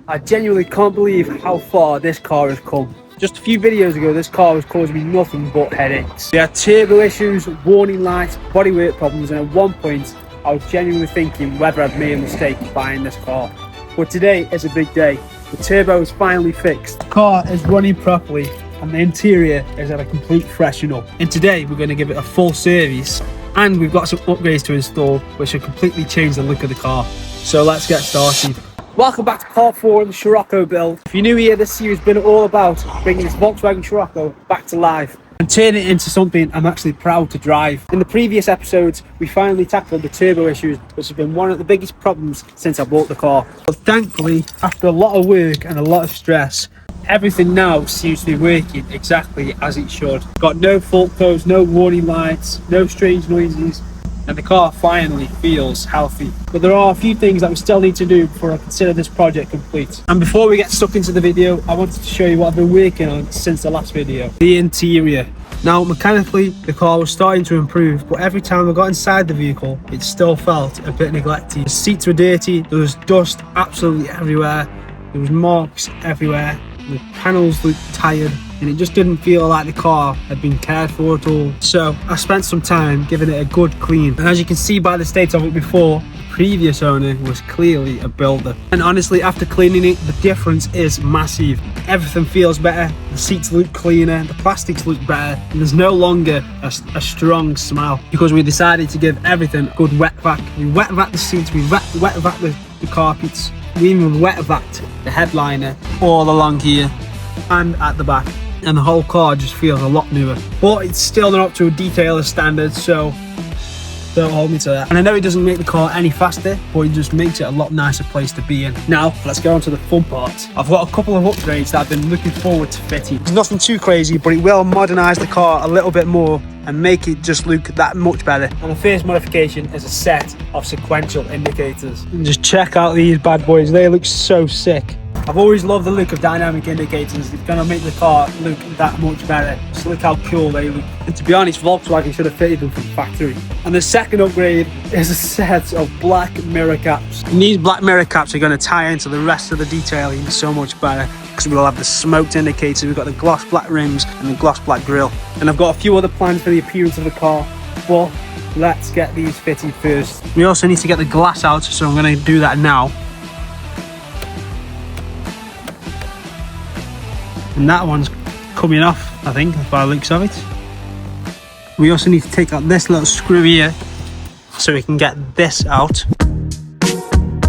I genuinely can't believe how far this car has come. Just a few videos ago, this car was causing me nothing but headaches. We had turbo issues, warning lights, bodywork problems, and at one point, I was genuinely thinking whether I'd made a mistake buying this car. But today is a big day. The turbo is finally fixed. The car is running properly, and the interior is at a complete freshen up. And today, we're going to give it a full service, and we've got some upgrades to install, which will completely change the look of the car. So let's get started. Welcome back to part 4 of the Scirocco build. If you're new here, this series has been all about bringing this Volkswagen Scirocco back to life and turning it into something I'm actually proud to drive. In the previous episodes, we finally tackled the turbo issues, which have been one of the biggest problems since I bought the car. But thankfully, after a lot of work and a lot of stress, everything now seems to be working exactly as it should. Got no fault codes, no warning lights, no strange noises, and the car finally feels healthy. But there are a few things that we still need to do before I consider this project complete. And before we get stuck into the video, I wanted to show you what I've been working on since the last video. The interior. Now, mechanically, the car was starting to improve, but every time I got inside the vehicle, it still felt a bit neglected. The seats were dirty, there was dust absolutely everywhere, there was marks everywhere, the panels looked tired, and it just didn't feel like the car had been cared for at all. So I spent some time giving it a good clean, and as you can see by the state of it before, the previous owner was clearly a builder. And honestly, after cleaning it, the difference is massive. Everything feels better, the seats look cleaner, the plastics look better, and there's no longer a strong smell, because we decided to give everything a good wet vac. We wet vac the seats, we wet vac the carpets, we even wet vac the headliner all along here and at the back. And the whole car just feels a lot newer, but it's still not up to a detailer standard, so don't hold me to that. And I know it doesn't make the car any faster, but it just makes it a lot nicer place to be in. Now let's go on to the fun part. I've got a couple of upgrades that I've been looking forward to fitting. It's nothing too crazy, but it will modernize the car a little bit more and make it just look that much better. And the first modification is a set of sequential indicators. And just check out these bad boys, they look so sick. I've always loved the look of dynamic indicators. It's going to make the car look that much better. Just look how cool they look. And to be honest, Volkswagen should have fitted them from the factory. And the second upgrade is a set of black mirror caps. And these black mirror caps are going to tie into the rest of the detailing so much better, because we'll have the smoked indicators, we've got the gloss black rims and the gloss black grille. And I've got a few other plans for the appearance of the car, but let's get these fitted first. We also need to get the glass out, so I'm going to do that now. And that one's coming off, I think, by the looks of it. We also need to take out this little screw here so we can get this out.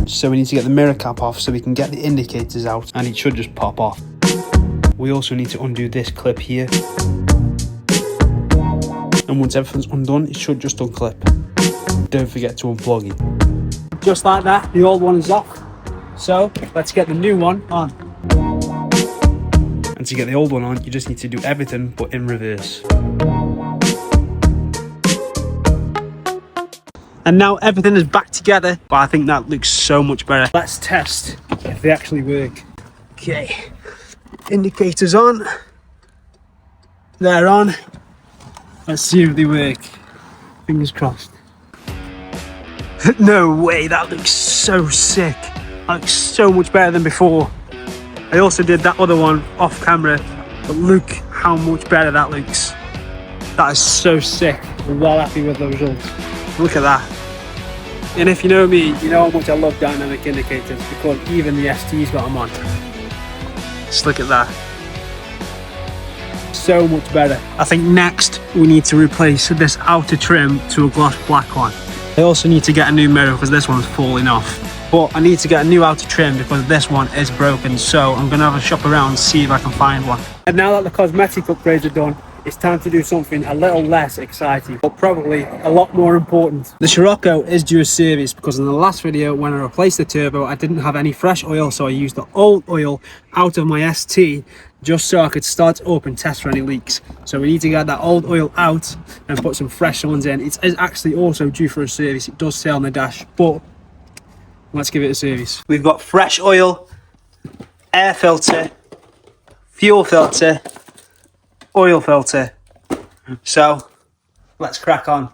So we need to get the mirror cap off so we can get the indicators out, and it should just pop off. We also need to undo this clip here. And once everything's undone, it should just unclip. Don't forget to unplug it. Just like that, the old one is off. So let's get the new one on. And to get the old one on, you just need to do everything but in reverse. And now everything is back together, but I think that looks so much better. Let's test if they actually work. Okay, indicators on. They're on. Let's see if they work. Fingers crossed. No way, that looks so sick. That looks so much better than before. I also did that other one off camera, but look how much better that looks. That is so sick. I'm well happy with the results. Look at that. And if you know me, you know how much I love dynamic indicators, because even the ST's got them on. Just look at that. So much better. I think next we need to replace this outer trim to a gloss black one. I also need to get a new mirror because this one's falling off. But I need to get a new outer trim because this one is broken, so I'm going to have a shop around and see if I can find one. And now that the cosmetic upgrades are done, it's time to do something a little less exciting, but probably a lot more important. The Scirocco is due a service because in the last video, when I replaced the turbo, I didn't have any fresh oil, so I used the old oil out of my ST just so I could start up and test for any leaks. So we need to get that old oil out and put some fresh ones in. It is actually also due for a service. It does say on the dash, but let's give it a service. We've got fresh oil, air filter, fuel filter, oil filter. So let's crack on.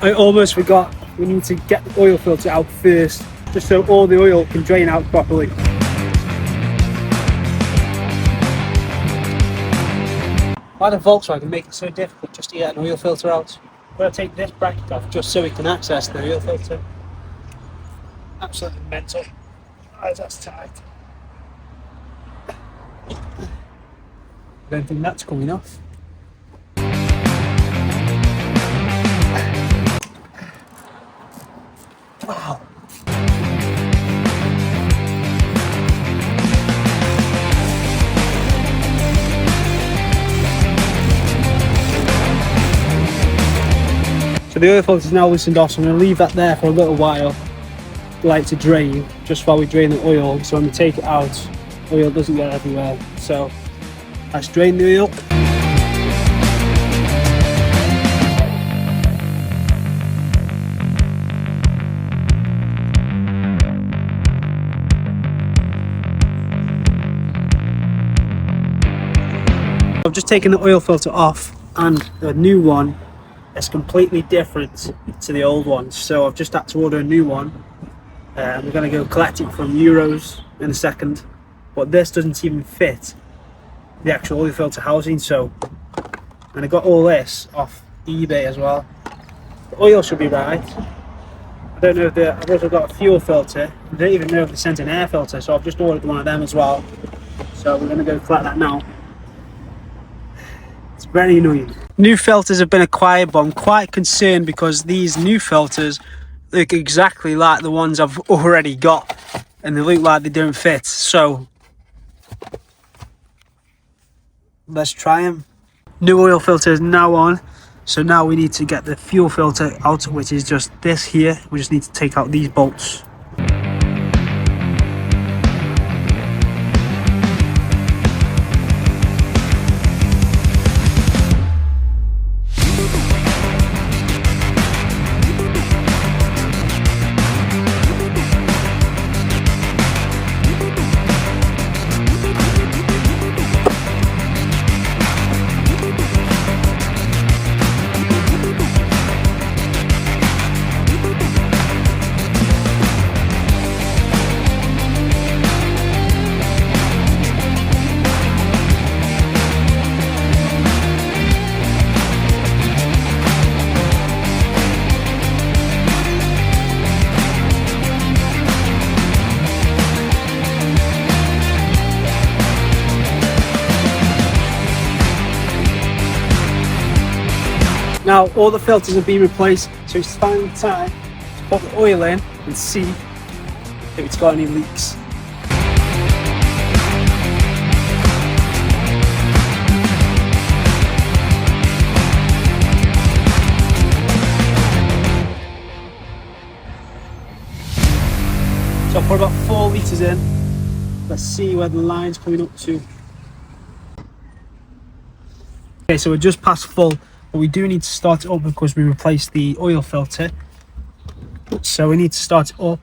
I almost forgot, we need to get the oil filter out first, just so all the oil can drain out properly. Why the Volkswagen make it so difficult just to get an oil filter out? I've got to take this bracket off just so we can access the oil filter. Absolutely mental. Oh, that's tight. I don't think that's coming off. Wow. So the oil filter is now loosened off, so I'm going to leave that there for a little while, like to drain, just while we drain the oil. So when we take it out, oil doesn't get everywhere. So let's drain the oil. I've just taken the oil filter off, and the new one is completely different to the old one. So I've just had to order a new one. We're going to go collect it from Euros in a second, but this doesn't even fit the actual oil filter housing. So, and I got all this off eBay as well. The oil should be right. I don't know if I've also got a fuel filter. I don't even know if they sent an air filter, so I've just ordered one of them as well. So we're going to go collect that now. It's very annoying. New filters have been acquired, but I'm quite concerned because these new filters look exactly like the ones I've already got, and they look like they don't fit. So let's try them. New oil filter is now on, so now we need to get the fuel filter out, which is just this here. We just need to take out these bolts. Now all the filters have been replaced, so it's finally time to put the oil in and see if it's got any leaks. So I put about 4 litres in. Let's see where the line's coming up to. Okay, so we're just past full. But we do need to start it up because we replaced the oil filter. So we need to start it up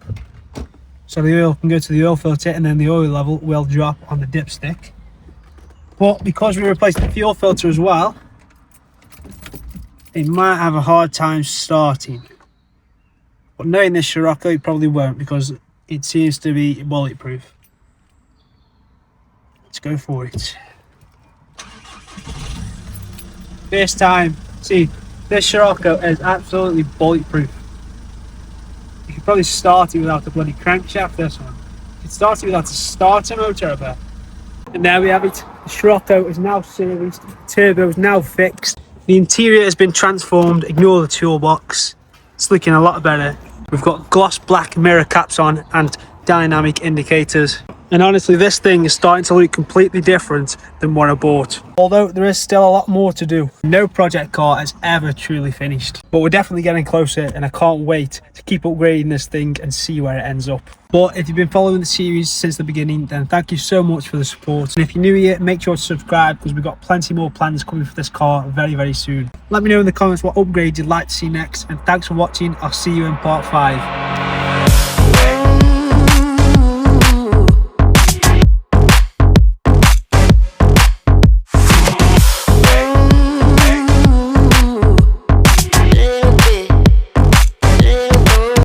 so the oil can go to the oil filter, and then the oil level will drop on the dipstick. But because we replaced the fuel filter as well, it might have a hard time starting. But knowing this Scirocco, it probably won't, because it seems to be bulletproof. Let's go for it. First time. See, this Scirocco is absolutely bulletproof. You could probably start it without the bloody crankshaft, this one. You could start it without a starter motor, I bet. And there we have it. The Scirocco is now serviced, the turbo is now fixed. The interior has been transformed, ignore the toolbox. It's looking a lot better. We've got gloss black mirror caps on and dynamic indicators. And honestly, this thing is starting to look completely different than what I bought. Although there is still a lot more to do. No project car has ever truly finished. But we're definitely getting closer, and I can't wait to keep upgrading this thing and see where it ends up. But if you've been following the series since the beginning, then thank you so much for the support. And if you're new here, make sure to subscribe, because we've got plenty more plans coming for this car very, very soon. Let me know in the comments what upgrades you'd like to see next. And thanks for watching. I'll see you in part 5.